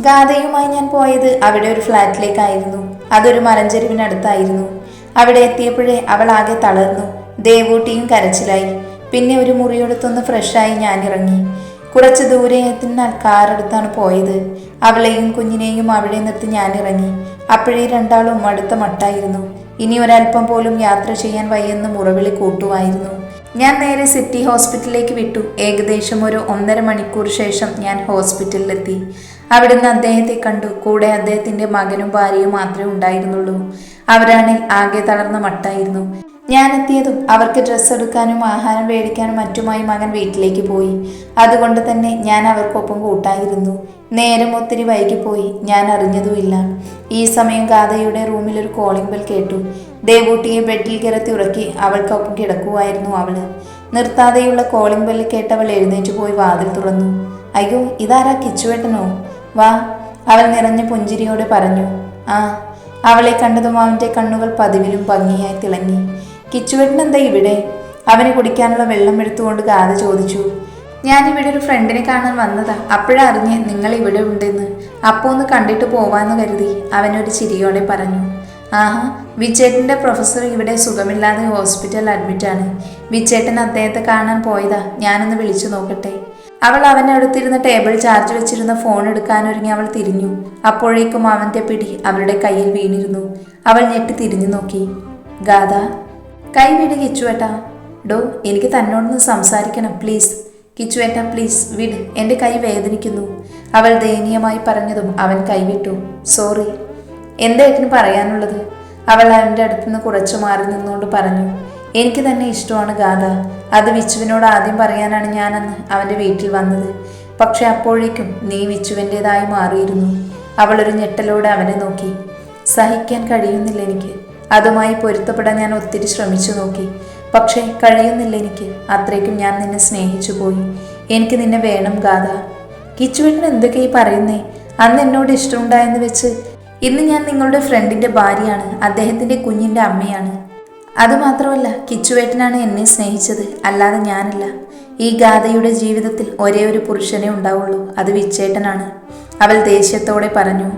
ഗാഥയുമായി ഞാൻ പോയത് അവിടെ ഒരു ഫ്ലാറ്റിലേക്കായിരുന്നു. അതൊരു മലഞ്ചെരുവിനടുത്തായിരുന്നു. അവിടെ എത്തിയപ്പോഴേ അവൾ ആകെ തളർന്നു. ദേവൂട്ടിയും കരച്ചിലായി. പിന്നെ ഒരു മുറിയെടുത്തൊന്ന് ഫ്രഷായി ഞാൻ ഇറങ്ങി. കുറച്ച് ദൂരെ എത്തിനാൽ കാറെടുത്താണ് പോയത്. അവളെയും കുഞ്ഞിനെയും അവിടെ നിർത്തി ഞാൻ ഇറങ്ങി. അപ്പോഴേ രണ്ടാളും അടുത്ത മട്ടായിരുന്നു. ഇനി ഒരൽപ്പം പോലും യാത്ര ചെയ്യാൻ വയ്യെന്ന് മുറവിളി കൂട്ടുമായിരുന്നു. ഞാൻ നേരെ സിറ്റി ഹോസ്പിറ്റലിലേക്ക് വിട്ടു. ഏകദേശം ഒരു 1.5 മണിക്കൂർ ശേഷം ഞാൻ ഹോസ്പിറ്റലിലെത്തി. അവിടുന്ന് അദ്ദേഹത്തെ കണ്ടു. കൂടെ അദ്ദേഹത്തിന്റെ മകനും ഭാര്യയും മാത്രമേ ഉണ്ടായിരുന്നുള്ളൂ. അവരാണെങ്കിൽ ആകെ തളർന്ന മട്ടായിരുന്നു. ഞാൻ എത്തിയതും അവർക്ക് ഡ്രസ്സ് എടുക്കാനും ആഹാരം മേടിക്കാനും മറ്റുമായി മകൻ വീട്ടിലേക്ക് പോയി. അതുകൊണ്ട് തന്നെ ഞാൻ അവർക്കൊപ്പം കൂട്ടായിരുന്നു. നേരം ഒത്തിരി വൈകിപ്പോയി. ഞാൻ അറിഞ്ഞതുമില്ല. ഈ സമയം ഗാഥയുടെ റൂമിൽ ഒരു കോളിംഗ് ബെൽ കേട്ടു. ദേവൂട്ടിയെ ബെഡിൽ കിടത്തി ഉറക്കി അവൾക്കൊപ്പം കിടക്കുമായിരുന്നു അവള്. നിർത്താതെയുള്ള കോളിംഗ് ബെല്ല് കേട്ടവൾ എഴുന്നേറ്റ് പോയി വാതിൽ തുറന്നു. അയ്യോ, ഇതാരാ? കിച്ചുവേട്ടനോ? വാ, അവൾ നിറഞ്ഞ പുഞ്ചിരിയോടെ പറഞ്ഞു. ആ. അവളെ കണ്ടതും അവൻ്റെ കണ്ണുകൾ പതിവിലും ഭംഗിയായി തിളങ്ങി. കിച്ചുവേട്ടൻ എന്താ ഇവിടെ? അവന് കുടിക്കാനുള്ള വെള്ളം എടുത്തുകൊണ്ട് ഗാഥ ചോദിച്ചു. ഞാനിവിടെ ഒരു ഫ്രണ്ടിനെ കാണാൻ വന്നതാ. അപ്പോഴാ അറിഞ്ഞ് നിങ്ങൾ ഇവിടെ ഉണ്ടെന്ന്. അപ്പോൾ ഒന്ന് കണ്ടിട്ട് പോവാന്ന് കരുതി, അവനൊരു ചിരിയോടെ പറഞ്ഞു. ആഹാ, വിച്ചേട്ടൻ്റെ പ്രൊഫസർ ഇവിടെ സുഖമില്ലാതെ ഹോസ്പിറ്റലിൽ അഡ്മിറ്റാണ്. വിച്ചേട്ടൻ അദ്ദേഹത്തെ കാണാൻ പോയതാ. ഞാനൊന്ന് വിളിച്ചു നോക്കട്ടെ. അവൾ അവനടുത്തിരുന്ന ടേബിൾ ചാർജ് വെച്ചിരുന്ന ഫോൺ എടുക്കാനൊരുങ്ങി അവൾ തിരിഞ്ഞു. അപ്പോഴേക്കും അവൻ്റെ പിടി അവളുടെ കയ്യിൽ വീണിരുന്നു. അവൾ ഞെട്ടി തിരിഞ്ഞു നോക്കി. ഗാഥ, കൈ വിട് കിച്ചുവേട്ടാ. ഡോ, എനിക്ക് തന്നോടൊന്ന് സംസാരിക്കണം പ്ലീസ്. കിച്ചുവേട്ടാ പ്ലീസ് വിട്, എൻ്റെ കൈ വേദനിക്കുന്നു. അവൾ ദയനീയമായി പറഞ്ഞതും അവൻ കൈവിട്ടു. സോറി. എന്തായിരുന്നു പറയാനുള്ളത്? അവൾ അവൻ്റെ അടുത്തുനിന്ന് കുറച്ചു മാറി നിന്നുകൊണ്ട് പറഞ്ഞു. എനിക്ക് തന്നെ ഇഷ്ടമാണ് ഗാഥ. അത് വിച്ചുവിനോട് ആദ്യം പറയാനാണ് ഞാനന്ന് അവൻ്റെ വീട്ടിൽ വന്നത്. പക്ഷെ അപ്പോഴേക്കും നീ വിച്ചുവിൻ്റെതായി മാറിയിരുന്നു. അവളൊരു ഞെട്ടലോടെ അവനെ നോക്കി. സഹിക്കാൻ കഴിയുന്നില്ല എനിക്ക്. അതുമായി പൊരുത്തപ്പെടാൻ ഞാൻ ഒത്തിരി ശ്രമിച്ചു നോക്കി. പക്ഷേ കഴിയുന്നില്ല എനിക്ക്. അത്രയ്ക്കും ഞാൻ നിന്നെ സ്നേഹിച്ചു പോയി. എനിക്ക് നിന്നെ വേണം ഗാഥ. കിച്ചുവേട്ടൻ എന്തൊക്കെയായി പറയുന്നേ? അന്ന് എന്നോട് ഇഷ്ടമുണ്ടായെന്ന് വെച്ച് ഇന്ന് ഞാൻ നിങ്ങളുടെ ഫ്രണ്ടിൻ്റെ ഭാര്യയാണ്. അദ്ദേഹത്തിൻ്റെ കുഞ്ഞിൻ്റെ അമ്മയാണ്. അതുമാത്രമല്ല, കിച്ചുവേട്ടനാണ് എന്നെ സ്നേഹിച്ചത്, അല്ലാതെ ഞാനല്ല. ഈ ഗാഥയുടെ ജീവിതത്തിൽ ഒരേ ഒരു പുരുഷനെ ഉണ്ടാവുള്ളൂ. അത് വിച്ചേട്ടനാണ്. അവൾ ദേഷ്യത്തോടെ പറഞ്ഞു.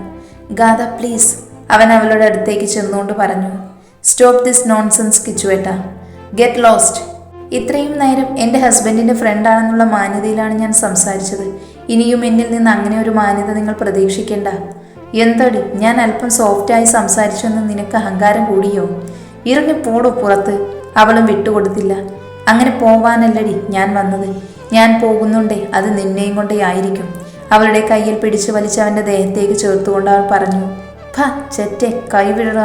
ഗാഥ പ്ലീസ്, അവൻ അവളുടെ അടുത്തേക്ക് ചെന്നുകൊണ്ട് പറഞ്ഞു. സ്റ്റോപ്പ് ദിസ് നോൺസെൻസ് കിച്ചുവേട്ട. Get lost. ഇത്രയും നേരം എൻ്റെ ഹസ്ബൻഡിൻ്റെ ഫ്രണ്ടാണെന്നുള്ള മാന്യതയിലാണ് ഞാൻ സംസാരിച്ചത്. ഇനിയും എന്നിൽ നിന്ന് അങ്ങനെ ഒരു മാന്യത നിങ്ങൾ പ്രതീക്ഷിക്കേണ്ട. എന്തടി, ഞാൻ അല്പം സോഫ്റ്റായി സംസാരിച്ചെന്ന് നിനക്ക് അഹങ്കാരം കൂടിയോ? ഇറങ്ങി പോടോ പുറത്ത്. അവളും വിട്ടുകൊടുത്തില്ല. അങ്ങനെ പോവാനല്ലടി ഞാൻ വന്നത്. ഞാൻ പോകുന്നുണ്ടേ അത് നിന്നെയും കൊണ്ടേ ആയിരിക്കും. അവളുടെ കയ്യിൽ പിടിച്ചു വലിച്ച് അവൻ്റെ ദേഹത്തേക്ക് ചേർത്തുകൊണ്ട് അവൾ പറഞ്ഞു. ഭ ചെറ്റെ, കൈവിട.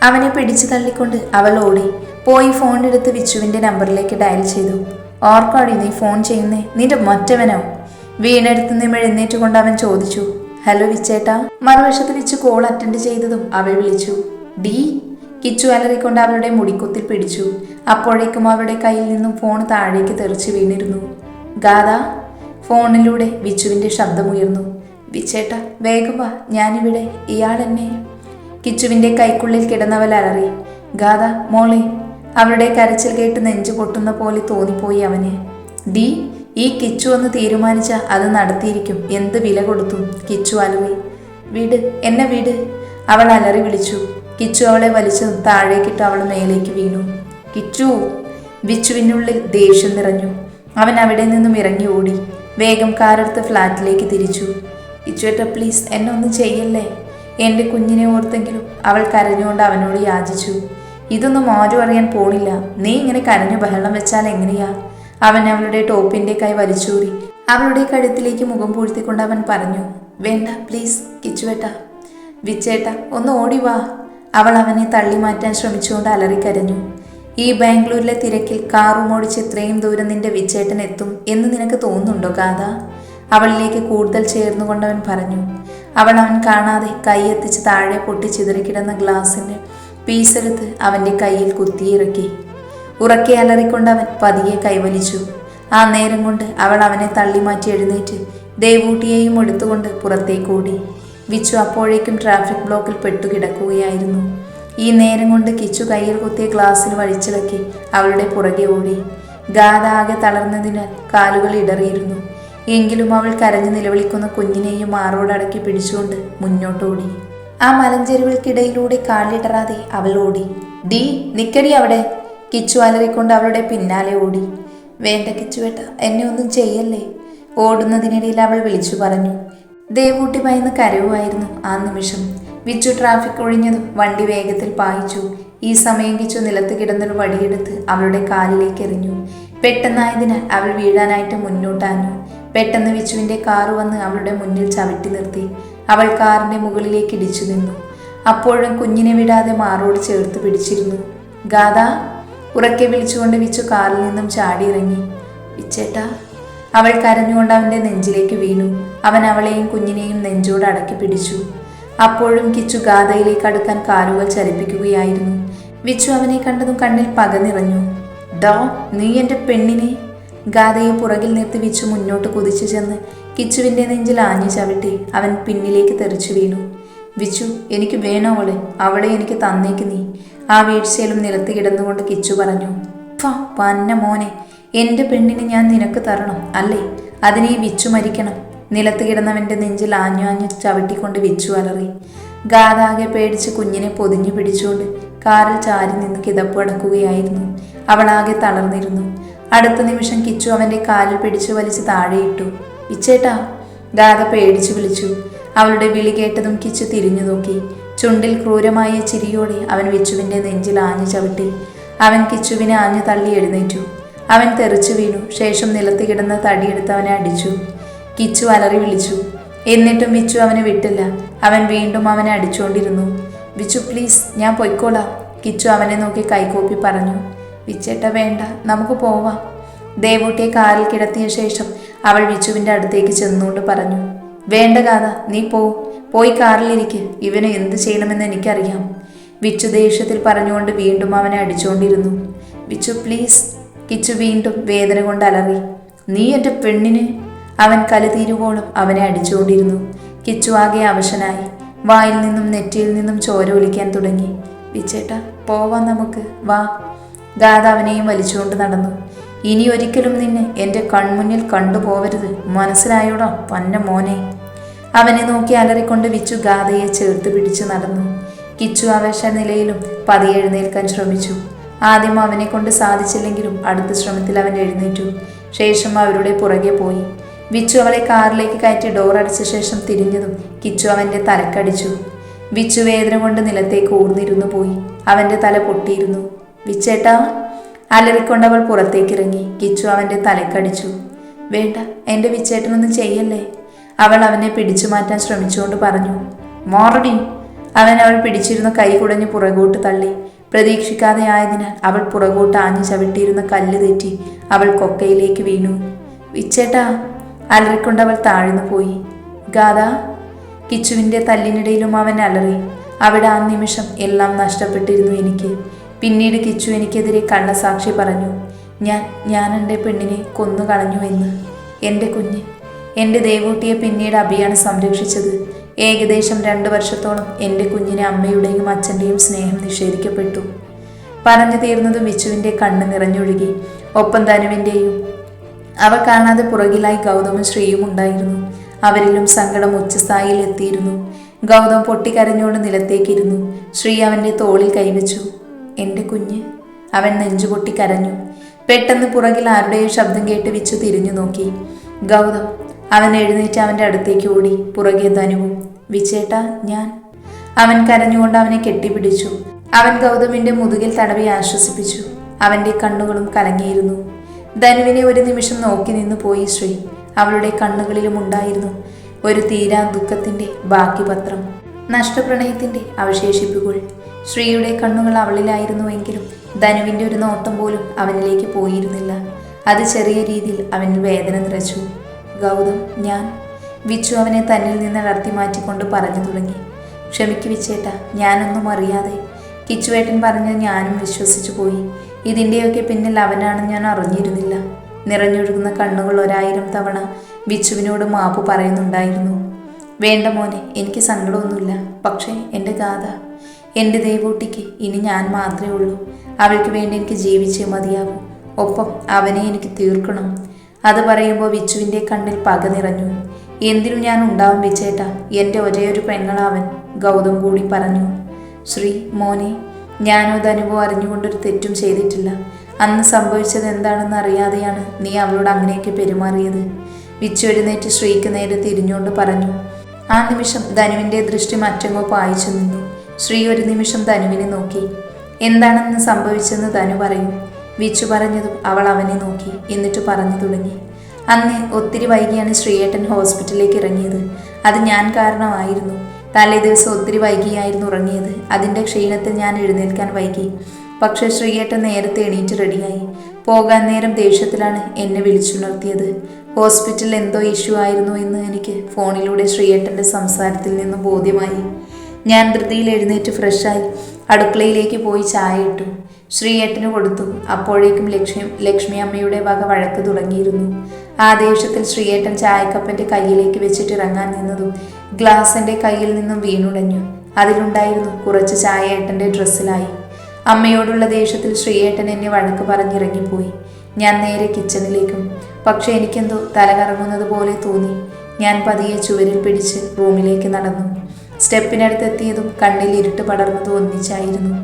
അവനെ പിടിച്ചു തള്ളിക്കൊണ്ട് അവൾ ഓടി പോയി ഫോണെടുത്ത് വിച്ചുവിൻ്റെ നമ്പറിലേക്ക് ഡയൽ ചെയ്തു. ഓർക്കാടി നീ ഫോൺ ചെയ്യുന്നേ? നിന്റെ മറ്റവനോ? വീണെടുത്ത് നിന്ന് എഴുന്നേറ്റുകൊണ്ട് അവൻ ചോദിച്ചു. ഹലോ വിച്ചേട്ടാ. മറുവശത്ത് വിച്ചു കോൾ അറ്റൻഡ് ചെയ്തതും അവൾ വിളിച്ചു. ഡി. കിച്ചു അലറിക്കൊണ്ട് അവളുടെ മുടിക്കുത്തിൽ പിടിച്ചു. അപ്പോഴേക്കും അവളുടെ കയ്യിൽ നിന്നും ഫോൺ താഴേക്ക് തെറിച്ചു വീണിരുന്നു. ഗാഥ. ഫോണിലൂടെ വിച്ചുവിൻ്റെ ശബ്ദമുയർന്നു. വിച്ചേട്ട വേഗം വാ, ഞാനിവിടെ. ഇയാൾ എന്നെ. കിച്ചുവിൻ്റെ കൈക്കുള്ളിൽ കിടന്നവൾ അലറി. ഗാഥ മോളെ. അവളുടെ കരച്ചിൽ കേട്ട് നെഞ്ചു പൊട്ടുന്ന പോലെ തോന്നിപ്പോയി അവന്. ഡി. ഈ കിച്ചു ഒന്ന് തീരുമാനിച്ച അത് നടത്തിയിരിക്കും, എന്ത് വില കൊടുത്തും. കിച്ചു അലറി. വീട്, എന്നെ വീട്. അവൾ അലറി വിളിച്ചു. കിച്ചു അവളെ വലിച്ചതും താഴേക്കിട്ട് അവൾ മേലേക്ക് വീണു. കിച്ചു. വിച്ചുവിനുള്ളിൽ ദേഷ്യം നിറഞ്ഞു. അവൻ അവിടെ നിന്നും ഇറങ്ങി ഓടി. വേഗം കാറെടുത്ത് ഫ്ലാറ്റിലേക്ക് തിരിച്ചു. കിച്ചുവേട്ട പ്ലീസ്, എന്നെ ഒന്നും ചെയ്യല്ലേ. എൻ്റെ കുഞ്ഞിനെ ഓർത്തെങ്കിലും. അവൾ കരഞ്ഞുകൊണ്ട് അവനോട് യാചിച്ചു. ഇതൊന്നും ആരും അറിയാൻ പോണില്ല. നീ ഇങ്ങനെ കരഞ്ഞു ബഹളം വെച്ചാൽ എങ്ങനെയാ? അവൻ അവളുടെ ടോപ്പിൻ്റെ കൈ വലിച്ചൂരി അവളുടെ കഴുത്തിലേക്ക് മുഖം പൂഴ്ത്തിക്കൊണ്ട് അവൻ പറഞ്ഞു. വേണ്ട പ്ലീസ് കിച്ചുവേട്ട. വിച്ചേട്ട ഒന്ന് ഓടി വാ. അവൾ അവനെ തള്ളി മാറ്റാൻ ശ്രമിച്ചുകൊണ്ട് അലറിക്കരഞ്ഞു. ഈ ബാംഗ്ലൂരിലെ തിരക്കിൽ കാറും ഓടിച്ച് ഇത്രയും ദൂരം നിന്റെ വിച്ചേട്ടൻ എത്തും എന്ന് നിനക്ക് തോന്നുന്നുണ്ടോ ഗാഥ? അവളിലേക്ക് കൂടുതൽ ചേർന്നുകൊണ്ടവൻ പറഞ്ഞു. അവൻ കാണാതെ കൈ എത്തിച്ച് താഴെ പൊട്ടിച്ചിതറിക്കിടന്ന ഗ്ലാസിൻ്റെ പീസെടുത്ത് അവൻ്റെ കയ്യിൽ കുത്തിയിറക്കി. ഉറക്കെ അലറിക്കൊണ്ടവൻ പതിയെ കൈവലിച്ചു. ആ നേരം കൊണ്ട് അവൾ അവനെ തള്ളി മാറ്റി എഴുന്നേറ്റ് ദേവൂട്ടിയെയും എടുത്തുകൊണ്ട് പുറത്തേക്കോടി. വിച്ചു അപ്പോഴേക്കും ട്രാഫിക് ബ്ലോക്കിൽ പെട്ടുകിടക്കുകയായിരുന്നു. ഈ നേരം കൊണ്ട് കിച്ചു കയ്യിൽ കുത്തിയ ഗ്ലാസ്സിൽ വഴിച്ചിളക്കി അവളുടെ പുറകെ ഓടി. ഗാഥ ആകെ തളർന്നതിനാൽ കാലുകൾ ഇടറിയിരുന്നു. എങ്കിലും അവൾ കരഞ്ഞു നിലവിളിക്കുന്ന കുഞ്ഞിനെയും മാറോടടക്കി പിടിച്ചുകൊണ്ട് മുന്നോട്ടോടി. ആ മലഞ്ചെരുവുകൾക്കിടയിലൂടെ കാലിടറാതെ അവൾ ഓടി. ഡീ നിക്കടി അവിടെ! കിച്ചു അലറിക്കൊണ്ട് അവളുടെ പിന്നാലെ ഓടി. വേണ്ട കിച്ചുവേട്ട, എന്നെ ഒന്നും ചെയ്യല്ലേ! ഓടുന്നതിനിടയിൽ അവൾ വിളിച്ചു പറഞ്ഞു. ദേവൂട്ടി ഭയന്ന് കരയുമായിരുന്നു ആ നിമിഷം. വിച്ചു ട്രാഫിക് ഒഴിഞ്ഞതും വണ്ടി വേഗത്തിൽ പായിച്ചു. ഈ സമയം കിച്ചു നിലത്ത് കിടന്നൊരു വടിയെടുത്ത് അവളുടെ കാലിലേക്ക് എറിഞ്ഞു. പെട്ടെന്നായതിനാൽ അവൾ വീഴാനായിട്ട് മുന്നോട്ടാഞ്ഞു. പെട്ടെന്ന് വിച്ചുവിൻ്റെ കാറ് വന്ന് അവളുടെ മുന്നിൽ ചവിട്ടി നിർത്തി. അവൾ കാറിന്റെ മുകളിലേക്ക് ഇടിച്ചു നിന്നു. അപ്പോഴും കുഞ്ഞിനെ വിടാതെ മാറോട് ചേർത്ത് പിടിച്ചിരുന്നു. ഗാഥ! ഉറക്കെ വിളിച്ചുകൊണ്ട് വിച്ചു കാറിൽ നിന്നും ചാടിയിറങ്ങി. വിച്ചേട്ടാ! അവൾ കരഞ്ഞുകൊണ്ട് അവൻ്റെ നെഞ്ചിലേക്ക് വീണു. അവൻ അവളെയും കുഞ്ഞിനെയും നെഞ്ചോട് അടക്കി പിടിച്ചു. അപ്പോഴും കിച്ചു ഗാഥയിലേക്ക് അടുക്കാൻ കാലുകൾ ചലിപ്പിക്കുകയായിരുന്നു. വിച്ചു അവനെ കണ്ടതും കണ്ണിൽ പക നിറഞ്ഞു. ഡോ, നീ എൻ്റെ പെണ്ണിനെ! ഗാഥയെ പുറകിൽ നിർത്തി വിച്ചു മുന്നോട്ട് കുതിച്ചു ചെന്ന് കിച്ചുവിൻ്റെ നെഞ്ചിൽ ആഞ്ഞു ചവിട്ടി അവൻ പിന്നിലേക്ക് തെറിച്ചു വീണു. വിച്ചു, എനിക്ക് വേണോ അവളെ? അവളെ എനിക്ക് തന്നേക്ക് നീ! ആ വീഴ്ചയിലും നിലത്ത് കിടന്നുകൊണ്ട് കിച്ചു പറഞ്ഞു. പന്ന മോനെ, എൻ്റെ പെണ്ണിനെ ഞാൻ നിനക്ക് തരണം അല്ലേ? അതിനെ വിച്ചു മരിക്കണം! നിലത്ത് കിടന്നവൻ്റെ നെഞ്ചിൽ ആഞ്ഞു ആഞ്ഞു ചവിട്ടിക്കൊണ്ട് വിച്ചു അലറി. ഗാഥാകെ പേടിച്ച് കുഞ്ഞിനെ പൊതിഞ്ഞു പിടിച്ചുകൊണ്ട് കാറിൽ ചാരി നിന്ന് കിതപ്പടക്കുകയായിരുന്നു. അവളാകെ തളർന്നിരുന്നു. അടുത്ത നിമിഷം കിച്ചു അവൻ്റെ കാലിൽ പിടിച്ചു വലിച്ച് താഴെയിട്ടു. വിച്ചേട്ടാ! ഗാഥ പേടിച്ചു വിളിച്ചു. അവളുടെ വിളി കേട്ടതും കിച്ചു തിരിഞ്ഞു നോക്കി. ചുണ്ടിൽ ക്രൂരമായ ചിരിയോടെ അവൻ വിച്ചുവിൻ്റെ നെഞ്ചിൽ ആഞ്ഞു ചവിട്ടി. അവൻ കിച്ചുവിനെ ആഞ്ഞു തള്ളി എഴുന്നേറ്റു. അവൻ തെറിച്ചു വീണു. ശേഷം നിലത്ത് കിടന്ന തടിയെടുത്ത് അവനെ അടിച്ചു. കിച്ചു അലറി വിളിച്ചു. എന്നിട്ടും വിച്ചു അവനെ വിട്ടില്ല. അവൻ വീണ്ടും അവനെ അടിച്ചുകൊണ്ടിരുന്നു. വിച്ചു പ്ലീസ്, ഞാൻ പൊയ്ക്കോളാം! കിച്ചു അവനെ നോക്കി കൈകൂപ്പി പറഞ്ഞു. വിച്ചേട്ട വേണ്ട, നമുക്ക് പോവാം! ദേവൂട്ടിയെ കാറിൽ കിടത്തിയ ശേഷം അവൾ വിച്ചുവിൻ്റെ അടുത്തേക്ക് ചെന്നുകൊണ്ട് പറഞ്ഞു. വേണ്ട ഗാഥ, നീ പോയി കാറിലിരിക്ക്. ഇവന് എന്ത് ചെയ്യണമെന്ന് എനിക്കറിയാം! വിച്ചു ദേഷ്യത്തിൽ പറഞ്ഞുകൊണ്ട് വീണ്ടും അവനെ അടിച്ചുകൊണ്ടിരുന്നു. വിച്ചു പ്ലീസ്! കിച്ചു വീണ്ടും വേദന കൊണ്ട് അലറി. നീ എൻ്റെ പെണ്ണിന്! അവൻ കലിതീരുവോളം അവനെ അടിച്ചുകൊണ്ടിരുന്നു. കിച്ചു ആകെ അവശനായി. വായിൽ നിന്നും നെറ്റിയിൽ നിന്നും ചോര ഒലിക്കാൻ തുടങ്ങി. വിച്ചേട്ടാ, പോവാൻ നമുക്ക്, വാ! ഗാഥ അവനെയും വലിച്ചുകൊണ്ട് നടന്നു. ഇനി ഒരിക്കലും നിന്നെ എൻ്റെ കൺമുന്നിൽ കണ്ടുപോവരുത്, മനസ്സിലായോടാ പന്ന മോനെ! അവനെ നോക്കി അലറിക്കൊണ്ട് വിച്ചു ഗാഥയെ ചേർത്ത് പിടിച്ചു നടന്നു. കിച്ചു അവശ നിലയിലും പതിയെ എഴുന്നേൽക്കാൻ ശ്രമിച്ചു. ആദ്യം അവനെ കൊണ്ട് സാധിച്ചില്ലെങ്കിലും അടുത്ത ശ്രമത്തിൽ അവൻ എഴുന്നേറ്റു. ശേഷം അവരുടെ പുറകെ പോയി. വിച്ചു അവളെ കാറിലേക്ക് കയറ്റി ഡോർ അടച്ച ശേഷം തിരിഞ്ഞതും കിച്ചു അവൻ്റെ തലക്കടിച്ചു. വിച്ചു വേദന കൊണ്ട് നിലത്തേക്ക് ഊർന്നിരുന്നു പോയി. അവൻ്റെ തല പൊട്ടിയിരുന്നു. വിച്ചേട്ടാ! അലറിക്കൊണ്ടവൾ പുറത്തേക്കിറങ്ങി. കിച്ചു അവൻ്റെ തലക്കടിച്ചു. വേണ്ട, എൻ്റെ വിച്ചേട്ടനൊന്നും ചെയ്യല്ലേ! അവൾ അവനെ പിടിച്ചു മാറ്റാൻ ശ്രമിച്ചുകൊണ്ട് പറഞ്ഞു. മോറടി! അവൾ പിടിച്ചിരുന്ന കൈ കുടഞ്ഞ് പുറകോട്ട് തള്ളി. പ്രതീക്ഷിക്കാതെ ആയതിനാൽ അവൾ പുറകോട്ട് ആഞ്ഞു ചവിട്ടിയിരുന്ന കല്ല് തെറ്റി അവൾ കൊക്കയിലേക്ക് വീണു. വിച്ചേട്ടാ! അലറിക്കൊണ്ടവൾ താഴ്ന്നു പോയി. ഗാഥ! കിച്ചുവിൻ്റെ തല്ലിനിടയിലും അവൻ അലറി. അവിടെ ആ നിമിഷം എല്ലാം നഷ്ടപ്പെട്ടിരുന്നു എനിക്ക്. പിന്നീട് കിച്ചു എനിക്കെതിരെ കള്ളസാക്ഷി പറഞ്ഞു. ഞാൻ എൻ്റെ പെണ്ണിനെ കൊന്നു കളഞ്ഞു എന്ന്. എൻ്റെ കുഞ്ഞ്, എൻ്റെ ദേവൂട്ടിയെ പിന്നീട് അഭിയാണ് സംരക്ഷിച്ചത്. ഏകദേശം 2 വർഷത്തോളം എൻ്റെ കുഞ്ഞിനെ അമ്മയുടെയും അച്ഛൻ്റെയും സ്നേഹം നിഷേധിക്കപ്പെട്ടു. പറഞ്ഞു തീർന്നതും വിച്ചുവിൻ്റെ കണ്ണ് നിറഞ്ഞൊഴുകി. ഒപ്പം ധനുവിൻ്റെയും. അവ കാണാതെ പുറകിലായി ഗൗതമും ശ്രീയും ഉണ്ടായിരുന്നു. അവരിലും സങ്കടം ഉച്ചസ്ഥായിയിൽ എത്തിയിരുന്നു. ഗൗതം പൊട്ടിക്കരഞ്ഞോണ്ട് നിലത്തേക്കിരുന്നു. ശ്രീ അവൻ്റെ തോളിൽ കൈവച്ചു. എൻ്റെ കുഞ്ഞ്! അവൻ നെഞ്ചുപൊട്ടി കരഞ്ഞു. പെട്ടെന്ന് പുറകിൽ ആരുടെയോ ശബ്ദം കേട്ട് വിച്ചു തിരിഞ്ഞു നോക്കി. ഗൗതം! അവൻ എഴുന്നേറ്റ് അവൻ്റെ അടുത്തേക്ക് ഓടി. പുറകെ ധനുവും. വിച്ചേട്ടാ, ഞാൻ! അവൻ കരഞ്ഞുകൊണ്ട് അവനെ കെട്ടിപ്പിടിച്ചു. അവൻ ഗൗതമിൻ്റെ മുതുകിൽ തടവി ആശ്വസിപ്പിച്ചു. അവൻ്റെ കണ്ണുകളും കലങ്ങിയിരുന്നു. ധനുവിനെ ഒരു നിമിഷം നോക്കി നിന്നു പോയി ശ്രീ. അവളുടെ കണ്ണുകളിലും ഉണ്ടായിരുന്നു ഒരു തീരാ ദുഃഖത്തിൻ്റെ ബാക്കി പത്രം, നഷ്ടപ്രണയത്തിൻ്റെ അവശേഷിപ്പുകൾ. ശ്രീയുടെ കണ്ണുകൾ അവളിലായിരുന്നുവെങ്കിലും ധനുവിൻ്റെ ഒരു നോട്ടം പോലും അവനിലേക്ക് പോയിരുന്നില്ല. അത് ചെറിയ രീതിയിൽ അവനിൽ വേദന നിറച്ചു. ഗൗതം, ഞാൻ! വിച്ചു അവനെ തന്നിൽ നിന്ന് അടർത്തി മാറ്റിക്കൊണ്ട് പറഞ്ഞു തുടങ്ങി. ക്ഷമിക്ക് വിച്ചേട്ടാ, ഞാനൊന്നും അറിയാതെ. കിച്ചുവേട്ടൻ പറഞ്ഞ് ഞാനും വിശ്വസിച്ചു പോയി. ഇതിൻ്റെയൊക്കെ പിന്നിൽ അവനാണെന്ന് ഞാൻ അറിഞ്ഞിരുന്നില്ല. നിറഞ്ഞൊഴുകുന്ന കണ്ണുകൾ 1000 തവണ വിച്ചുവിനോട് മാപ്പ് പറയുന്നുണ്ടായിരുന്നു. വേണ്ട മോനെ, എനിക്ക് സങ്കടമൊന്നുമില്ല. പക്ഷേ എൻ്റെ ഗാഥ, എൻ്റെ ദേവൂട്ടിക്ക് ഇനി ഞാൻ മാത്രമേ ഉള്ളൂ. അവൾക്ക് വേണ്ടി എനിക്ക് ജീവിച്ചേ മതിയാകൂ. ഒപ്പം അവനെ എനിക്ക് തീർക്കണം. അത് പറയുമ്പോൾ വിച്ചുവിൻ്റെ കണ്ണിൽ പക നിറഞ്ഞു. എന്തിനു ഞാൻ ഉണ്ടാവും വിച്ചേട്ടാ, എൻ്റെ ഒരേയൊരു പെങ്ങളാവൻ, ഗൗതം കൂടി പറഞ്ഞു. ശ്രീ മോനെ, ഞാനോ ധനുവോ അറിഞ്ഞുകൊണ്ടൊരു തെറ്റും ചെയ്തിട്ടില്ല. അന്ന് സംഭവിച്ചത് എന്താണെന്ന് അറിയാതെയാണ് നീ അവളോട് അങ്ങനെയൊക്കെ പെരുമാറിയത്. വിച്ചു എഴുന്നേറ്റ് ശ്രീക്ക് നേരെ തിരിഞ്ഞുകൊണ്ട് പറഞ്ഞു. ആ നിമിഷം ധനുവിൻ്റെ ദൃഷ്ടി മറ്റെങ്ങോ പായിച്ചു നിന്നു. ശ്രീ ഒരു നിമിഷം ധനുവിനെ നോക്കി. എന്താണെന്ന് സംഭവിച്ചെന്ന് ധനു പറയും. വിച്ചു പറഞ്ഞതും അവൾ അവനെ നോക്കി. എന്നിട്ട് പറഞ്ഞു തുടങ്ങി. അന്ന് ഒത്തിരി വൈകിയാണ് ശ്രീയേട്ടൻ ഹോസ്പിറ്റലിലേക്ക് ഇറങ്ങിയത്. അത് ഞാൻ കാരണമായിരുന്നു. തലേ ദിവസം ഒത്തിരി വൈകിയായിരുന്നു ഉറങ്ങിയത്. അതിൻ്റെ ക്ഷീണത്തിൽ ഞാൻ എഴുന്നേൽക്കാൻ വൈകി. പക്ഷേ ശ്രീയേട്ടൻ നേരത്തെ എണീറ്റ് റെഡിയായി. പോകാൻ നേരം ദേഷ്യത്തിലാണ് എന്നെ വിളിച്ചുണർത്തിയത്. ഹോസ്പിറ്റലിൽ എന്തോ ഇഷ്യൂ ആയിരുന്നു എന്ന് എനിക്ക് ഫോണിലൂടെ ശ്രീയേട്ടൻ്റെ സംസാരത്തിൽ നിന്ന് ബോധ്യമായി. ഞാൻ ധൃതിയിൽ എഴുന്നേറ്റ് ഫ്രഷായി അടുക്കളയിലേക്ക് പോയി ചായ ഇട്ടു. ശ്രീയേട്ടന് കൊടുത്തു. അപ്പോഴേക്കും ലക്ഷ്മി അമ്മയുടെ വക വഴക്ക് തുടങ്ങിയിരുന്നു. ആ ദേഷ്യത്തിൽ ശ്രീയേട്ടൻ ചായക്കപ്പൻ്റെ കയ്യിലേക്ക് വെച്ചിട്ട് ഇറങ്ങാൻ നിന്നതും ഗ്ലാസ് എൻ്റെ കയ്യിൽ നിന്നും വീണുടഞ്ഞു. അതിലുണ്ടായിരുന്നു കുറച്ച് ചായ ഏട്ടൻ്റെ ഡ്രസ്സിലായി. അമ്മയോടുള്ള ദേഷ്യത്തിൽ ശ്രീയേട്ടൻ എന്നെ വഴക്ക് പറഞ്ഞിറങ്ങിപ്പോയി. ഞാൻ നേരെ കിച്ചണിലേക്കും. പക്ഷെ എനിക്കെന്തോ തല കറങ്ങുന്നത് പോലെ തോന്നി. ഞാൻ പതിയെ ചുവരിൽ പിടിച്ച് റൂമിലേക്ക് നടന്നു. സ്റ്റെപ്പിനടുത്തെത്തിയതും കണ്ണിൽ ഇരുട്ട് പടർന്നതും ഒന്നിച്ചായിരുന്നു.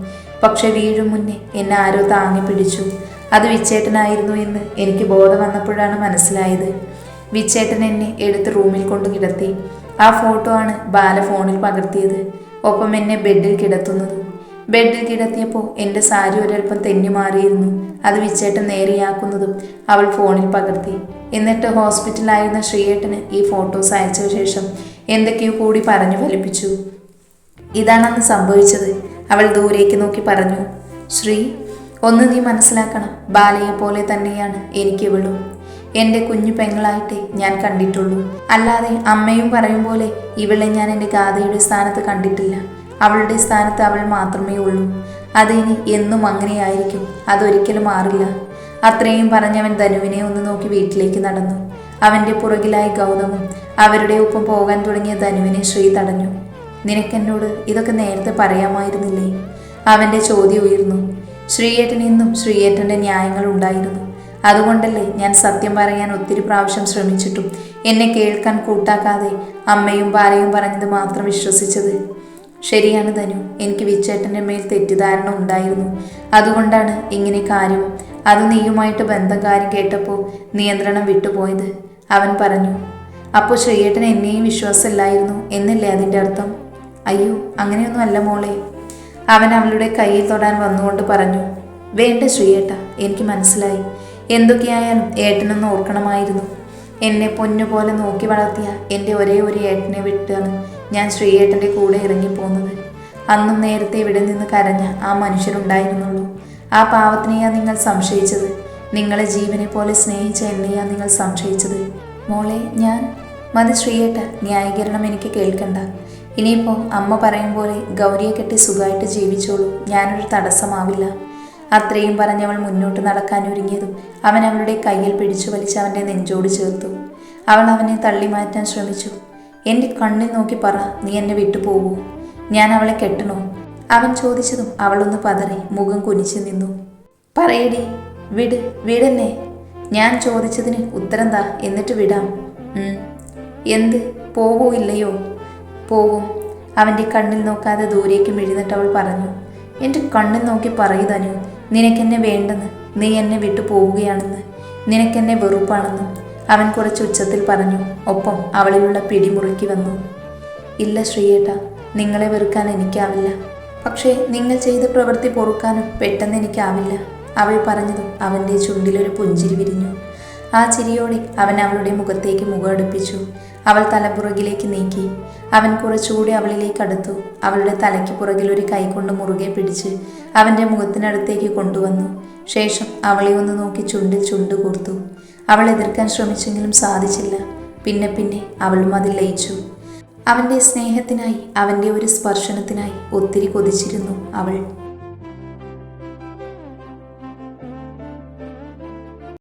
പക്ഷെ വീഴും മുന്നേ എന്നെ ആരോ താങ്ങി പിടിച്ചു. അത് വിച്ചേട്ടനായിരുന്നു എന്ന് എനിക്ക് ബോധം വന്നപ്പോഴാണ് മനസ്സിലായത്. വിച്ചേട്ടൻ എന്നെ എടുത്ത് റൂമിൽ കൊണ്ട് കിടത്തി. ആ ഫോട്ടോ ആണ് ബാല ഫോണിൽ പകർത്തിയത്. ഒപ്പം എന്നെ ബെഡിൽ കിടത്തുന്നതും. ബെഡിൽ കിടത്തിയപ്പോൾ എൻ്റെ സാരി ഒരൽപ്പം തെന്നി മാറിയിരുന്നു. അത് വിച്ചേട്ടൻ നേരെയാക്കുന്നതും അവൾ ഫോണിൽ പകർത്തി. എന്നിട്ട് ഹോസ്പിറ്റലായിരുന്ന ശ്രീയേട്ടന് ഈ ഫോട്ടോസ് അയച്ച ശേഷം എന്തൊക്കെയോ കൂടി പറഞ്ഞു ഫലിപ്പിച്ചു. ഇതാണെന്ന് സംഭവിച്ചത്. അവൾ ദൂരേക്ക് നോക്കി പറഞ്ഞു. ശ്രീ, ഒന്ന് നീ മനസ്സിലാക്കണം. ബാലയെ പോലെ തന്നെയാണ് എനിക്കിവളും. എൻ്റെ കുഞ്ഞു പെങ്ങളായിട്ടേ ഞാൻ കണ്ടിട്ടുള്ളൂ. അല്ലാതെ അമ്മയും പറയും പോലെ ഇവളെ ഞാൻ എൻ്റെ ഗാഥയുടെ സ്ഥാനത്ത് കണ്ടിട്ടില്ല. അവളുടെ സ്ഥാനത്ത് അവൾ മാത്രമേ ഉള്ളൂ. അതിനി എന്നും അങ്ങനെയായിരിക്കും. അതൊരിക്കലും മാറില്ല. അത്രയും പറഞ്ഞവൻ ധനുവിനെ ഒന്ന് നോക്കി വീട്ടിലേക്ക് നടന്നു. അവൻ്റെ പുറകിലായി ഗൗതമും. അവരുടെ ഒപ്പം പോകാൻ തുടങ്ങിയ ധനുവിനെ ശ്രീ തടഞ്ഞു. നിനക്കെന്നോട് ഇതൊക്കെ നേരത്തെ പറയാമായിരുന്നില്ലേ? അവൻ്റെ ചോദ്യം ഉയർന്നു. ശ്രീയേട്ടൻ എന്നും ശ്രീയേട്ടൻ്റെ ന്യായങ്ങൾ ഉണ്ടായിരുന്നു. അതുകൊണ്ടല്ലേ ഞാൻ സത്യം പറയാൻ ഒത്തിരി പ്രാവശ്യം ശ്രമിച്ചിട്ടും എന്നെ കേൾക്കാൻ കൂട്ടാക്കാതെ അമ്മയും ബാലയും പറഞ്ഞത് മാത്രം വിശ്വസിച്ചത്. ശരിയാണ് ധനു, എനിക്ക് വിച്ചേട്ടൻ്റെ മേൽ തെറ്റിദ്ധാരണ ഉണ്ടായിരുന്നു. അതുകൊണ്ടാണ് ഇങ്ങനെ കാര്യം. അത് നീയുമായിട്ട് ബന്ധം കാര്യം കേട്ടപ്പോൾ നിയന്ത്രണം വിട്ടുപോയത്, അവൻ പറഞ്ഞു. അപ്പോൾ ശ്രീയേട്ടന് എന്നെയും വിശ്വാസമില്ലായിരുന്നു എന്നല്ലേ അതിൻ്റെ അർത്ഥം? അയ്യോ, അങ്ങനെയൊന്നും അല്ല മോളെ, അവൻ അവളുടെ കയ്യിൽ തൊടാൻ വന്നുകൊണ്ട് പറഞ്ഞു. വേണ്ട ശ്രീയേട്ട, എനിക്ക് മനസ്സിലായി. എന്തൊക്കെയായാലും ഏട്ടനൊന്ന് ഓർക്കണമായിരുന്നു. എന്നെ പൊന്നുപോലെ നോക്കി വളർത്തിയ എൻ്റെ ഒരേ ഒരു ഏട്ടനെ വിട്ടാണ് ഞാൻ ശ്രീയേട്ടൻ്റെ കൂടെ ഇറങ്ങിപ്പോകുന്നത്. അന്നും നേരത്തെ ഇവിടെ നിന്ന് കരഞ്ഞ ആ മനുഷ്യനുണ്ടായിരുന്നുള്ളൂ. ആ പാവത്തിനെയാ നിങ്ങൾ സംശയിച്ചത്. നിങ്ങളെ ജീവനെ പോലെ സ്നേഹിച്ച എന്നെയാ നിങ്ങൾ സംശയിച്ചത്. മോളെ, ഞാൻ മതി ശ്രീയേട്ട, ന്യായീകരണം എനിക്ക് കേൾക്കണ്ട. ഇനിയിപ്പോൾ അമ്മ പറയും പോലെ ഗൗരിയെ കെട്ടി സുഖമായിട്ട് ജീവിച്ചോളൂ. ഞാനൊരു തടസ്സമാവില്ല. അത്രയും പറഞ്ഞവൾ മുന്നോട്ട് നടക്കാൻ ഒരുങ്ങിയതും അവൻ അവളുടെ കയ്യിൽ പിടിച്ചു വലിച്ച് അവൻ്റെ നെഞ്ചോട് ചേർത്തു. അവൾ അവനെ തള്ളി മാറ്റാൻ ശ്രമിച്ചു. എൻ്റെ കണ്ണിൽ നോക്കി പറ, നീ എന്നെ വിട്ടുപോകൂ? ഞാൻ അവളെ കെട്ടണോ? അവൻ ചോദിച്ചതും അവളൊന്ന് പതറി മുഖം കുനിച്ചു നിന്നു. പറയടി, വിടെന്നെ. ഞാൻ ചോദിച്ചതിന് ഉത്തരം താ, എന്നിട്ട് വിടാം. എന്ത്, പോവോ ഇല്ലയോ? പോവും. അവൻ്റെ കണ്ണിൽ നോക്കാതെ ദൂരേക്ക് മിഴുന്നിട്ട് അവൾ പറഞ്ഞു. എൻ്റെ കണ്ണിൽ നോക്കി പറയൂ ധനു, നിനക്കെന്നെ വേണ്ടെന്ന്, നീ എന്നെ വിട്ടു പോവുകയാണെന്ന്, നിനക്കെന്നെ വെറുപ്പാണെന്നും അവൻ കുറച്ച് ഉച്ചത്തിൽ പറഞ്ഞു. ഒപ്പം അവളിലുള്ള പിടിമുറുക്കി വന്നു. ഇല്ല ശ്രീയേട്ട, നിങ്ങളെ വെറുക്കാൻ എനിക്കാവില്ല. പക്ഷേ നിങ്ങൾ ചെയ്ത പ്രവൃത്തി പൊറുക്കാനും പെട്ടെന്ന് എനിക്കാവില്ല. അവൾ പറഞ്ഞതും അവൻ്റെ ചുണ്ടിലൊരു പുഞ്ചിരി വിരിഞ്ഞു. ആ ചിരിയോടെ അവൻ അവളുടെ മുഖത്തേക്ക് മുഖം അടുപ്പിച്ചു. അവൾ തലപ്പുറകിലേക്ക് നീക്കി. അവൻ കുറച്ചുകൂടി അവളിലേക്ക് അടുത്തു. അവളുടെ തലയ്ക്ക് പുറകിൽ ഒരു കൈകൊണ്ട് മുറുകെ പിടിച്ച് അവൻ്റെ മുഖത്തിനടുത്തേക്ക് കൊണ്ടുവന്നു. ശേഷം അവളെ ഒന്ന് നോക്കി ചുണ്ടിൽ ചുണ്ട് കൂർത്തു. അവൾ എതിർക്കാൻ ശ്രമിച്ചെങ്കിലും സാധിച്ചില്ല. പിന്നെ അവളും അതിൽ ലയിച്ചു. അവൻ്റെ സ്നേഹത്തിനായി, അവൻ്റെ ഒരു സ്പർശനത്തിനായി ഒത്തിരി കൊതിച്ചിരുന്നു അവൾ.